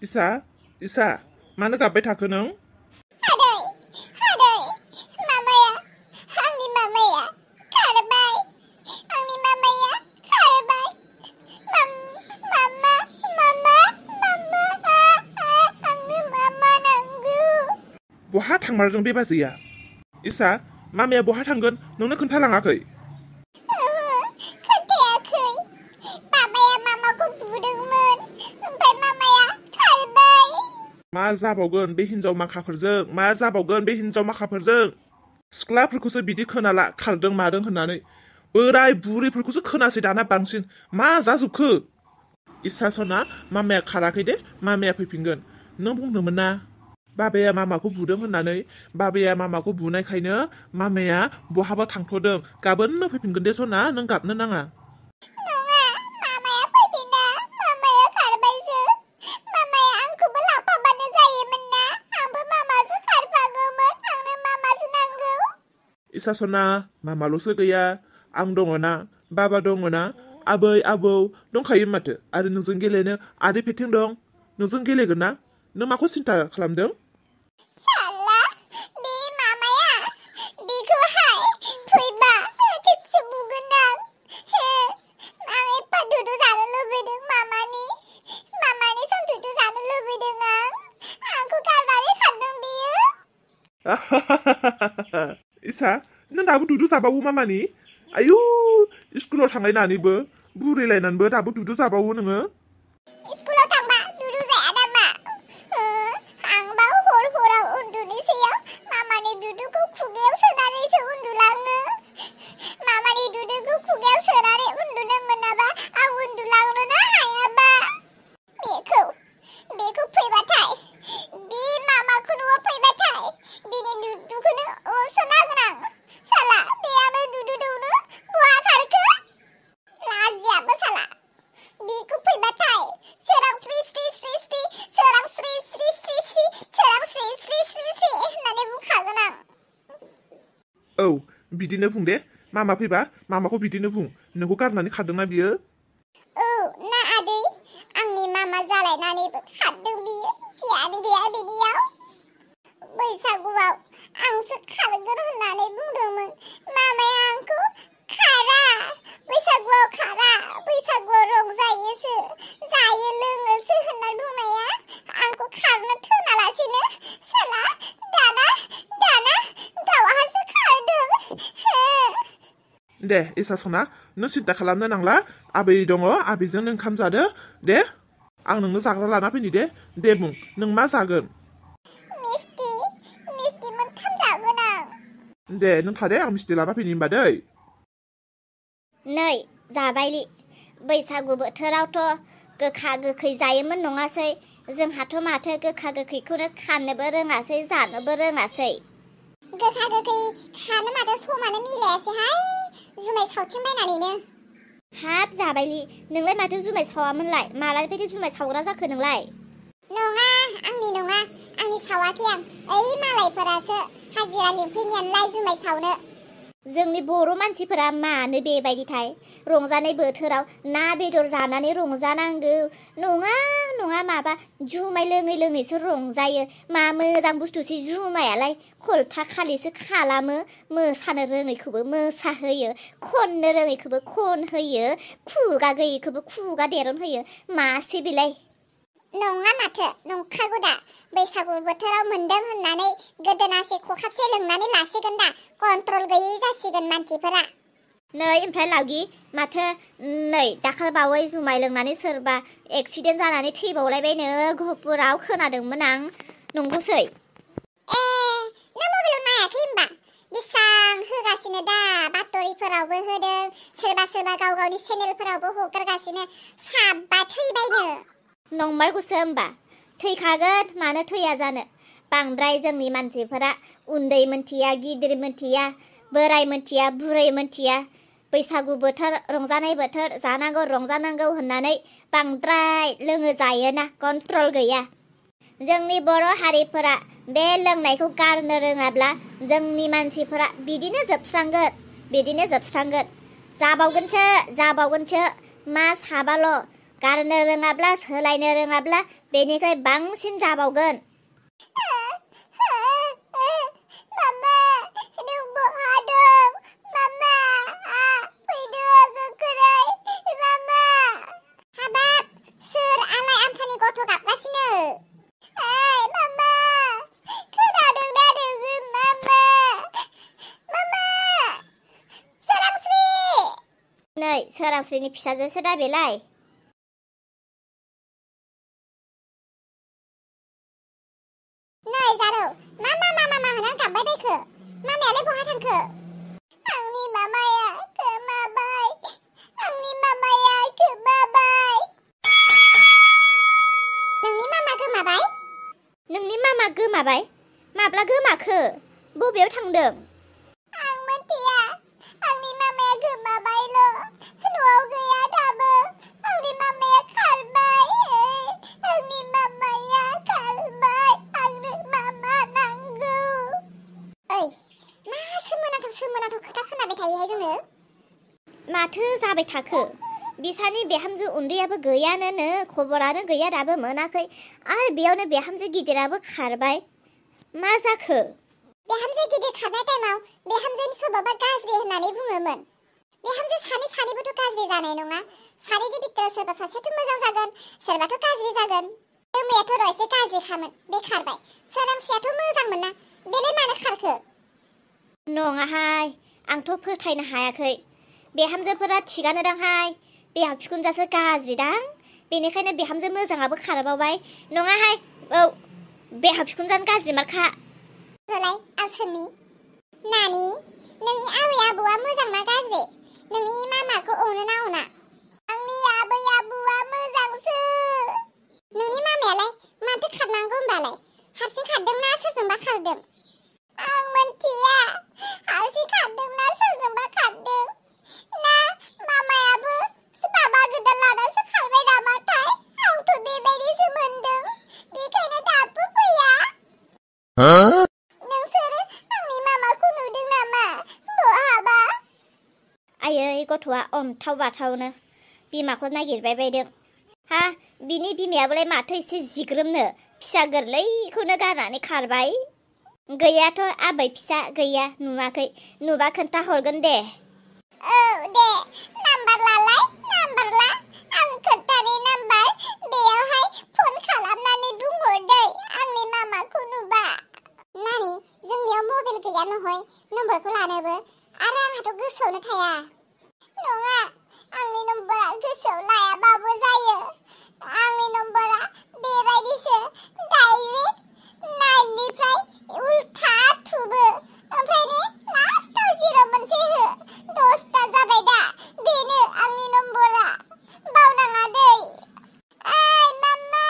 इसा इसा मानो गाबबाय थाखो नों आदै मामाया आंनि मामाया खारबाय आंनि मामाया खारबाय मामा आंनो मामा नांगौ बहा थांमारदों बे बाजैया इसा मामाया बहा थांगोन नोंनो खोन्थालाङाखै खोन्थायाखै बाबाया मामाखौ बुदोंमोन ओमफ्राय मामाया खारबाय मा जाबावगोन बे हिनजाव माखाफोरजों सिख्लाफोरखौसो बिदि खोनाला खारदों मादों होननानै बोराय बुरैफोरखौसो खोनासै दाना बांसिन मा जाजोबखो इसा सना मामाया खाराखै दे मामाया फैफिनगोन नों बुंदोंमोन ना बाबाया मामाखौ बुदों होननानै बाबाया मामाखौ बुनायखायनो मामाया बहाबा थांथ'दों गाबोननो फैफिनगोन दे सना नों गाबनो नाङा नङा मामाया फैफिना मामाया खारबायसो मामाया आंखौबो लाफाबानो जायोमोन ना आंबो मामाजों खारफागौमोन आंनो मामासो नांगौ इसा सना मामाल'सो गैया आं दङ ना बाबा दङ ना आबै आबौ दंखायो माथो आरो नोंजों गेलेनो आदै फेथें दं नोंजों गेलेगोन ना नों माखौ सिन्था खालामदों साला बे मामाया बेखौहाय फैबा थिगसे बुगोन आं एफा दुदु जानो लुबैदों मामानि संदुदु जानो लुबैदों आंखौ गारनानै खारदों बियो इसा नों दाबो दुदु जाबावो मामानि आयु स्कुलाव थांलायनानैबो बुरैलायनानैबो दाबो दुदु जाबावो नोङो स्कुलाव थांबा दुदु जाया नामा आंबा हराव उन्दुनोसैयाव मामानि दुदुखौ खुगायाव सोनानैसो उन्दुलाङो मामानि दुदुखौ खुगायाव सोनानै उन्दुनो मोनाबा आं उन्दुलांनोनो हायाबा बेखौ फैबाथाय बे मामाखौ न'आव फैबाथाय बिनि दुदुखौनो सोनांगोन आं साला बेयावनो दुदु दौनो बहा खारखो लाजियाबो साला बेखौ फैबाथाय सोरां स्रि होननानै बुंखागोन आं औ बिदिनो बुं दे मामा फैबा मामाखौ बिदिनो बुं नोंखौ गारनानै खारदोंना बियो औ ना आदै आंनि मामा जालायनानैबो खारदों बियो गियानो गैया बिनियाव बैसागुआव आंसो खारगोन होननानै बुंदोंमोन मामाया आंखौ खारा बैसागुआव रंजायोसो जायो लोङोसो होनना बुंनाया आंखौ खारनो थोनालासिनो साला दाना गावहासो खारदों दे इसा सना नों सिन्था खालामनो नांला आबै दङ आबैजों नों ओंखाम जादो दे आं नोंनो जाग्रा लाना फैनि दे बुं नों मा जागोन मिस्टि मोनथाम जागोन आं दे नों थादे आं मिस्टि लाना फैनि होनबा दै नै जाबायलि बैसागु बोथोरावथ' गोखा गोखै जायोमोन नङासै जोंहाथ' माथो गोखा गोखैखौनो खानोबो रोङासै जानोबो रोङासै गोखा गोखै खानो माथो समानो मिलायासैहाय जुमाय सावथिंबायनानैनो हाब जाबायलि नोंलाय माथो जुमाय सावामोनलाय मालानिफ्रायथो जुमाय सावग्रा जाखो नोंलाय नङा आंनि सावाखै आं ओइ मालायफोरासो हाजिरा लिंफैनायालाय जुमाय सावनो जोंनि बर' मानसिफोरा मानो बेबायदिथाय रंजानाय बोथोराव ना बेदर जानानै रंजानांगौ नङा माबा जुमाय लोङैसो रंजायो मा मोजां बुस्थुसै जुमायालाय खलथा खालिसो खालामो मोसानो रोङैखौबो मोसाहोयो खननो रोङैखौबो खनहोयो खुगा गैयैखौबो खुगा देरनहोयो मासे बिलाय नङा माथो नंखागौ दा बैसागु बोथोराव मोनदों होननानै गोदोनासे खखाबसे लोंनानै लासिगोन दा कन्ट्रल गैयै जासिगोन मानसिफोरा नै ओमफ्राय लावगि माथो नै दाखालबावै जुमाय लोंनानै सोरबा एक्सिडेन्ट जानानै थैबावलायबायनो गहपुराव खोनादोंमोन आं नंगौसै नों मबाइलाव नायाखै होमबा बेसां होगासिनो दा बातरिफोरावबो होदों सोरबा गाव गावनि चेनेलफोरावबो हगारगासिनो साबा थैबायनो नंमारगौसो होमबा थैखागोन मानो थैया जानो बांद्राय जोंनि मानसिफोरा उन्दै मोनथिया गिदिर मोनथिया बोराय मोनथिया बुरै मोनथिया बैसागु बोथोर रंजानाय बोथोर जानांगौ रंजानांगौ होननानै बांद्राय लोङो जायोना कन्ट्रल गैया जोंनि बर' हारिफोरा बे लोंनायखौ गारनो रोङाब्ला जोंनि मानसिफोरा बिदिनो जोबस्रांगोन जाबावगोनसो मास हाबाल' गारनो रोङाब्ला सोलायनो रोङाब्ला बेनिफ्राय बांसिन जाबावगोन। मामा नों बहा दं? मामा फैदो गोख्रै मामा। हाबाब सोर आलाय आमथानि गथ' गाबगासिनो? मामा खोनादों ना नोङो मामा? मामा सोरांस्रि। नै सोरांस्रिनि फिसाजोसो दा बेलाय। नै जारौ मा होननानै गाबबाय बायखो? मामायालाय बहा थांखो? आंनि मामाया गोमाबाय। आंनि मामाया गोमाबाय। नोंनि मामा गोमाबाय? नोंनि मामा गोमाबाय? माब्ला गोमाखो? बबेयाव थांदों? आं मिथिया। आंनि मामाया गोमाबायल'। न'आव गैया दाबो। आंनि मामाया खारबाय। आंनि मामाया खारबाय। आंनो मामा नांगौ। ओइ मा सोमोनांथाव खोथा खोनाबाय थायोहाय जोङो? माथो जाबाय थाखो? बिसानि बिहामजो उन्दैयाबो गैयानो, खबरानो गैया दाबो मोनाखै। आरो बेयावनो बिहामजो गिदिराबो खारबाय। मा जाखो? बिहामजो गिदिर खारनाय टाइमाव बिहामजोनि स्वभाबा गाज्रि होननानै बुङोमोन। बिहामजो सानैबोथ' गाज्रि जानाय नङा। सानैनि बिथोराव सोरबा सासेथ' मोजां जागोन, सोरबाथ' गाज्रि जागोन। जोमैयाथ' र' एसे गाज्रिखामोन, बे खारबाय। सोरांस्रियाथ' मोजांमोन ना, बेलाय मानो खारखो? नङाहाय, आंथ' फोथायनो हायाखै। बिहामजोफोरा थिगानो दांहाय, बिहाव बिखुनजोआसो गाज्रिदां। बेनिखायनो बिहामजो मोजाङाबो खारबावबाय। नङाहाय, औ बिहाव बिखुनजोआनो गाज्रिमारखा। होलाय आं सोंनि, नानि नोंनि आबै आबौआ मोजां ना गाज्रि? नोंनि मामाखौ अनो ना अना? आंनि आबै आबौआ मोजांसो। नोंनि मामायालाय माथो खारनांगौ होनबालाय? हारसिं खारदों ना सोरजोंबा खारदों? आं मिथिया हारसिं खारदों ना सोरजोंबा खारदों। ना मामायाबो माबा गोदान लानासो खारबाय नामाथाय? आंथ' बेबायदिसो मोनदों। बेखायनो दाबो फैया। नोंसोरो आंनि मामाखौ नुदों नामा बहाबा? आयै गथ'आ अन्थाव बाथावनो बिमाखौ नागिरबाय बायदों। हा बिनि बिमायाबोलाय माथो एसे जिग्रोमनो, फिसा गोरलैखौनो गारनानै खारबाय। गैयाथ' आबै फिसा गैया, नुवाखै। नुबा खोन्था हरगोन दे। औ दे नाम्बार लालाय, नाम्बार ला। आं खोन्थानि नाम्बार, बेयावहाय फन खालामनानै बुंहरदै आंनि मामाखौ नुबा। नानि जोंनियाव मबाइल गैया नहय नम्बरखौ लानोबो, आरो आंहाथ' गोसोआवनो थाया। नङा आंनि नम्बरा गोसोआव लायाबाबो जायो। आंनि नम्बरा बेबायदिसो, डाइरेक्ट 9निफ्राय उल्था थुबो, ओमफ्राय ने लास्टाव 0 मोनसे हो। 10ता जाबाय दा, बेनो आंनि नम्बरा। बावनाङा दै। ओइ मामा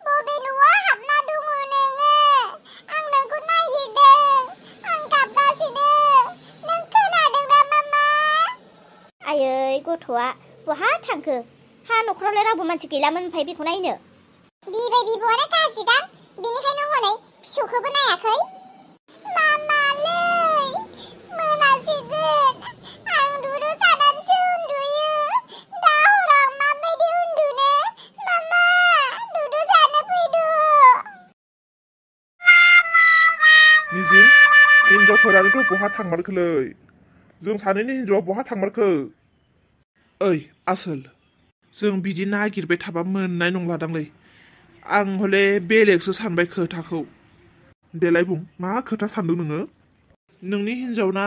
बबे न'आव हाबना दङ नोङो? आं नोंखौ नागिरदों, आं गाबगासिनो। नों खोनादों ना मामा? आयै गथ'आ बहा थांखो? हा न'खरावलाय रावबो मानसि गैलामोन ओमफ्राय बेखौ नायनो? बिबै बिबौआनो गाज्रिदां, बेनिखायनो हनै फिसौखौबो नायाखै। मामालै मोनासिगोन, आं दुरु जानानैसो उन्दुयो। दा हराव माबायदि उन्दुनो? मामा दुरु जानो फैदो। निजिम हिनजावफोरानोथ' बहा थांमारखोलै? जों सानैनि हिनजावा बहा थांमारखो? ओइ आसोल, जों बिदि नागिरबाय थाबा मोननाय नंलादांलै। आं हले बेलेगसो सानबाय खोथाखौ। देलाय बुं, मा खोथा सानदों नोङो? नोंनि हिनजावना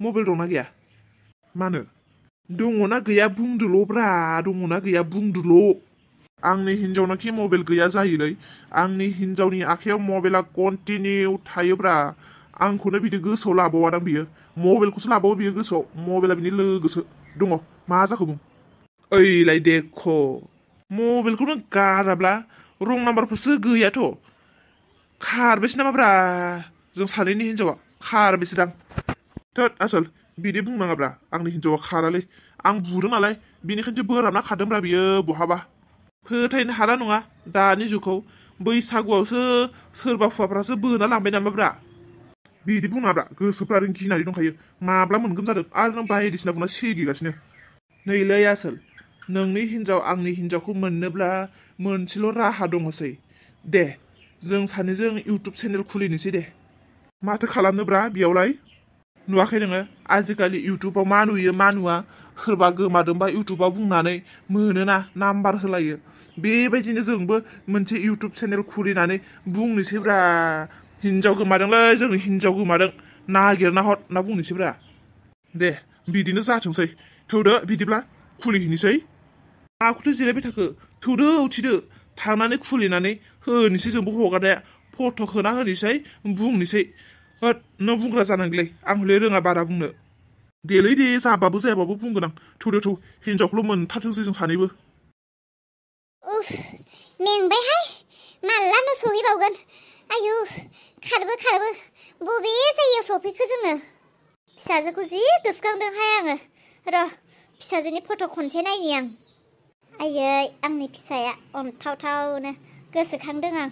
मबाइल दंना गैया? मानो? दङना गैया बुंदोल'ब्रा, दङना गैया बुंदोल'। आंनि हिनजावनाखि मबाइल गैया जायोलै। आंनि हिनजावनि आखायाव मबाइला कन्टिनिउ थायोब्रा। आंखौनो बिदि गोसोआव लाबावादां बियो। मबाइलखौसो लाबावो बियो गोसोआव। मबाइला बिनि लोगोसो दङ। मा जाखो बुं? ओइलाय देख' मबाइलखौनो गाराब्ला रं नाम्बारफोरसो गैयाथ'। खारबायसो नामाब्रा जों सानैनि हिनजावा? खारबायसोदां। थोद आसोल बिदि बुंनाङाब्रा, आंनि हिनजावा खारालै। आं बुदों नालाय, बेनिखायनोसो बोराबना खारदोंब्रा बियो बहाबा। फोथायनो हाला नङा दानि जुगखौ। बैसागुआवसो सोरबा हुवाफ्रासो बोना लांबाय नामाब्रा। बिदि बुङाब्रा, गोसोफ्रा गिनानै दंखायो। माब्ला मोनगोन जादों आरो नों बायदिसिना बुंना सेगिगासिनो। नैलै आसोल, नोंनि हिन्जाव आंनि हिन्जावखौ मोननोब्ला मोनसेल' राहा दङसै दे जों सानैजों इउटुब चेनेल खुलिनोसै दे माथो खालामनोब्रा बेयावलाय नुवाखै नोङो आजिखालि इउटुबाव मा नुयो मा नुवा सोरबा गोमादोंबा इउटुबाव बुंनानै मोनोना नाम्बार होलायो बेबायदिनो जोंबो मोनसे इउटुब चेनेल खुलिनानै बुंनोसैब्रा हिन्जाव गोमादोंलै जोंनि हिन्जाव गोमादों नागिरना हर होनना बुंनोसैब्रा दे बिदिनो जाथोंसै थौदो बिदिब्ला खुलिहैनोसै माखौथो जिरायबाय थाखो थौदो उथिदो थांनानै खुलिनानै होनोसै जोंबो हगारनाया फट' होना होनोसै बुंनोसै होद नों बुंग्रा जानांगौलै आं हले रोङा बारा बुंनो देलै दे जाबाबो जायाबाबो बुंगोन आं थौदो थौ हिन्जावखौल' मोनथारथोंसै जों सानैबो उफ मेंबायहाय माला न' सहैबावगोन आयु खारबो बबे जायगायाव सफैखो जोङो फिसाजोखौ जि गोसोखांदोंहाय आङो र' फिसाजोनि फट' खनसे नायनि आं आयै आंनि फिसाया अनथावथावनो गोसोखांदों आं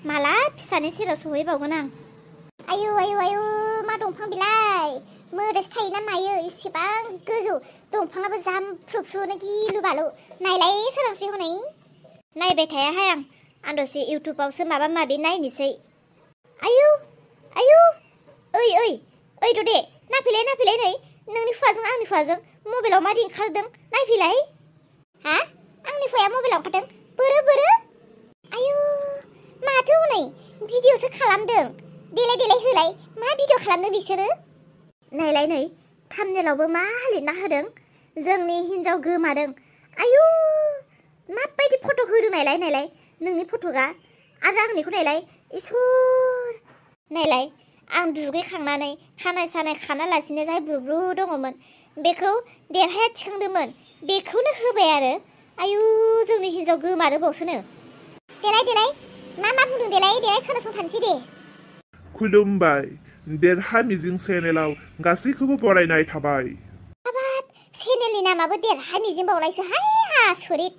माला फिसानि सेराव सहैबावगोन आं आयु मा दंफां बिलाइ मोदायसो थायोना मायो इसेबां गोजौ दंफाङाबो जामफ्रुफ्रुनो गिलु बालु नायलाय सोरांस्रि हनै नायबाय थायाहाय आं दसे इउटुबावसो माबा माबि नायनोसै आयु ओइ दे नायफैलाय नै नोंनि फुवाजों आंनि फुवाजों मबाइलाव मादि ओंखारदों नायफैलाय हा आंनि फुवाया मबाइलाव ओंखारदों बोरो आयु माथो हनै भिडिअ'सो खालामदों देलाय होलाय मा भिडिअ' खालामदों बिसोरो नायलाय नै थाम्बनेलावबो मा लिरना होदों जोंनि हिन्जाव गोमादों आयु माबायदि फट' होदों नायलाय नोंनि फट'गा आरो आंनिखौ नायलाय इसोर नायलाय आं दुगैखांनानै खानाय सानाय खानालासिनो जाय बुब्रु दङमोन बेखौ देरहाया थिखांदोंमोन बेखौनो होबाय आरो आयु जोंनि हिन्जाव गोमादोंबावसोनो देलाय मा बुंदों देलाय खोनासंथानोसै दे खुलुमबाय देरहा मिजिं चेनेलाव गासैखौबो बरायनाय थाबाय हाबाब चेनेलनि नामाबो देरहा मिजिं बावलायसो हाय आसरित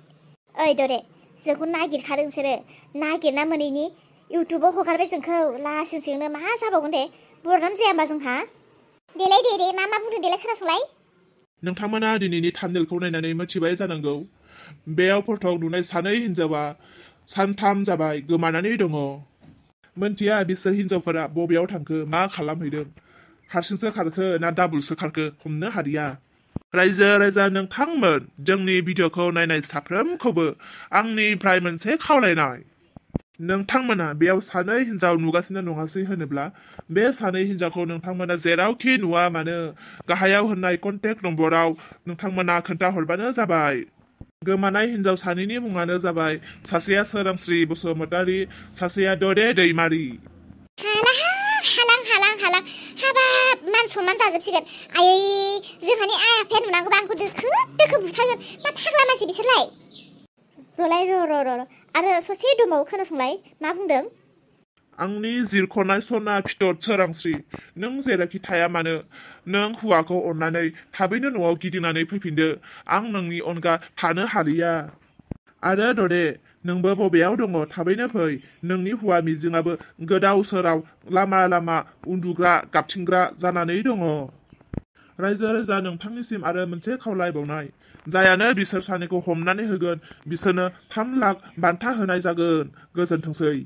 ओइ दरे जोंखौ नागिरखादों बिसोरो नागिरना मोनैनि इउटुबाव हगारबाय जोंखौ लासिंसिंनो मा जाबावगोन दे बरनाम जाया होमबा जोंहा देलाय दे मा बुंदों देलाय खोनासंलाय नोंथांमोना दिनैनि थाम्बनेलखौ नायनानै मिथिबाय जानांगौ बेयाव फट'आव नुनाय सानै हिन्जावा सानथाम जाबाय गोमानानै दङ मोनथिया बिसोर हिन्जावफोरा बबेयाव थांखो मा खालामहैदों हारसिंसो खारखो ना डाबुलसो खारखो हमनो हादिया रायजो राजा नोंथांमोन जोंनि भिडिअ'खौ नायनाय साफ्रोमखौबो आंनिफ्राय मोनसे खावलायनाय नोंथांमोना बेयाव सानै हिन्जाव नुगासिनो नङासै होनोब्ला बे सानै हिन्जावखौ नोंथांमोना जेरावखि नुवा मानो गाहायाव होनाय कन्टेक्ट नम्बराव नोंथांमोना खोन्थाहरबानो जाबाय गोमानाय हिन्जाव सानैनि मुङानो जाबाय सासेया सोरांस्रि बसुमतारी सासेया दरे दैमारि हालां हाबाब मान सनमान जाजोबसिगोन आयै जोंहानि आइ आफाया नुनांगौबा आंखौ दोखो बुथारगोन मा फाग्ला मानसि बिसोरलाय र' आरो ससे दंबावो खोनासंलाय मा बुंदों आंनि जिरख'नाय सना फिथर सोरांस्रि नों जेरावखि थाया मानो नों हौवाखौ अननानै थाबैनो न'आव गिदिंनानै फैफिनदो आं नोंनि अनगा थानो हालिया आरो दरे नोंबो बबेयाव दङ थाबैनो फै नोंनि हौवा मिजिङाबो गोदाव सोराव लामा उन्दुग्रा गाबथिंग्रा जानानै दङ रायजो राजा नोंथांनिसिम आरो मोनसे खावलायबावनाय जायानो बिसोर सानैखौ हमनानै होगोन बिसोरनो 3 लाख बान्था होनाय जागोन गोजोनथोंसै